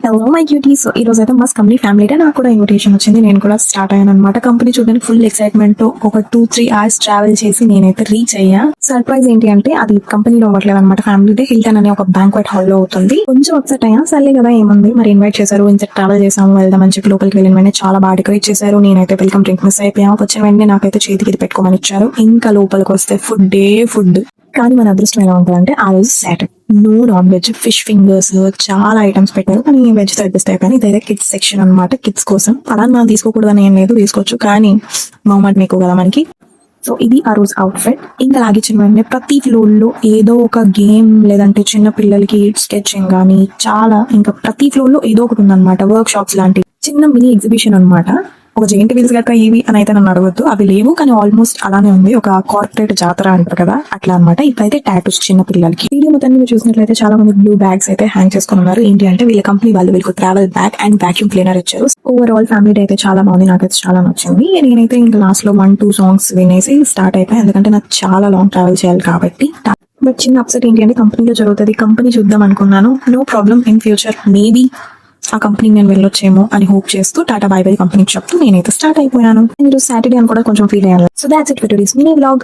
Hello my cutie. So ఈ రోజు అయితే మస్ట్ కంపెనీ ఫ్యామిలీ డే నాకు కూడా ఇన్విటేషన్ వచ్చింది. నేను కూడా స్టార్ట్ అయ్యాను అనమాట. కంపెనీ చూడడానికి ఫుల్ ఎక్సైట్మెంట్ తో ఒక 2-3 hours ట్రావెల్ చేసి నేనైతే రీచ్ అయ్యా. సర్ప్రైజ్ ఏంటి అంటే అది కంపెనీలో అవ్వట్లేదు అనమాట. ఫ్యామిలీ డే హిల్టన్ అనే ఒక బ్యాంక్వెట్ హాల్ లో అవుతుంది. కొంచెం అప్సెట్ అయ్యా. సర్లే కదా ఏముంది, మరి ఇన్వైట్ చేశారు, ఇంత ట్రావెల్ చేసాము, వెళ్దామని చెప్పి లోపలికి వెళ్ళిన వెంటనే చాలా బాగా డెకరేట్ చేశారు. నేనైతే వెల్కమ్ డ్రింక్ మిస్ అయిపోయాం. వచ్చిన వెంటనే నాకైతే చేతికి ఇది పెట్టుకోమని ఇచ్చారు. ఇంకా లోపలికి వస్తే ఫుడ్. కానీ మన అదృష్టం ఎలా ఉంటుందంటే ఆ రోజు Saturday, no non veg, fish fingers, చాలా ఐటమ్స్ పెట్టారు. కానీ వెజ్ తగ్గిస్తాయి. కానీ ఇదైతే కిడ్స్ సెక్షన్ అనమాట. కిడ్స్ కోసం అలా మనం తీసుకోకూడదని ఏం లేదు, తీసుకోవచ్చు. కానీ మొహమ్మద్ మీకు కదా మనకి. సో ఇది ఆ రోజు అవుట్ఫిట్. ఇంకా లాగించిన వెంటనే ప్రతి ఫ్లోర్ లో ఏదో ఒక గేమ్, లేదంటే చిన్న పిల్లలకి స్కెచింగ్ కానీ చాలా, ఇంకా ప్రతి ఫ్లోర్ లో ఏదో ఒకటి ఉందన్నమాట. వర్క్ షాప్స్ లాంటి చిన్న మినీ ఎగ్జిబిషన్ అన్నమాట. ఒక జెయింట్ వీల్స్ గట్రా ఏవి అని అయితే నన్ను అడగద్దు, అవి లేవు. కానీ ఆల్మోస్ట్ అలానే ఉంది, ఒక కార్పొరేట్ జాతర అంటారు కదా అట్లా అనమాట. ఇప్పుడైతే టాటూస్ చిన్న పిల్లలకి. వీడియో మొత్తాన్ని మీరు చూసినట్లయితే చాలా మంది బ్లూ బ్యాగ్స్ అయితే హ్యాంగ్ చేసుకుని ఉన్నారు. ఏంటి అంటే వీళ్ళ కంపెనీ వాళ్ళు వీళ్ళకి travel bag and vacuum cleaner ఇచ్చారు. ఓవరాల్ ఫ్యామిలీ డే అయితే చాలా బాగుంది, నాకైతే చాలా నచ్చింది. నేనైతే ఇంకా లాస్ట్ లో 1-2 సాంగ్స్ వినేసి స్టార్ట్ అయిపోయాయి, ఎందుకంటే నాకు చాలా లాంగ్ ట్రావెల్ చేయాలి కాబట్టి. బట్ చిన్న అప్సెట్ ఏంటి అంటే కంపెనీలో జరుగుతుంది, కంపెనీ చూద్దాం అనుకున్నాను. No problem, in future maybe ఆ కంపెనీకి నేను వెళ్ళొచ్చేమో అని హోప్ చేస్తూ టాటా బై బై కంపెనీకి చెప్తూ నేనైతే స్టార్ట్ అయిపోయాను. ఈరోజు సాటర్డే అని కూడా కొంచెం ఫీల్ అయ్యాను. So that's it for today's mini vlog.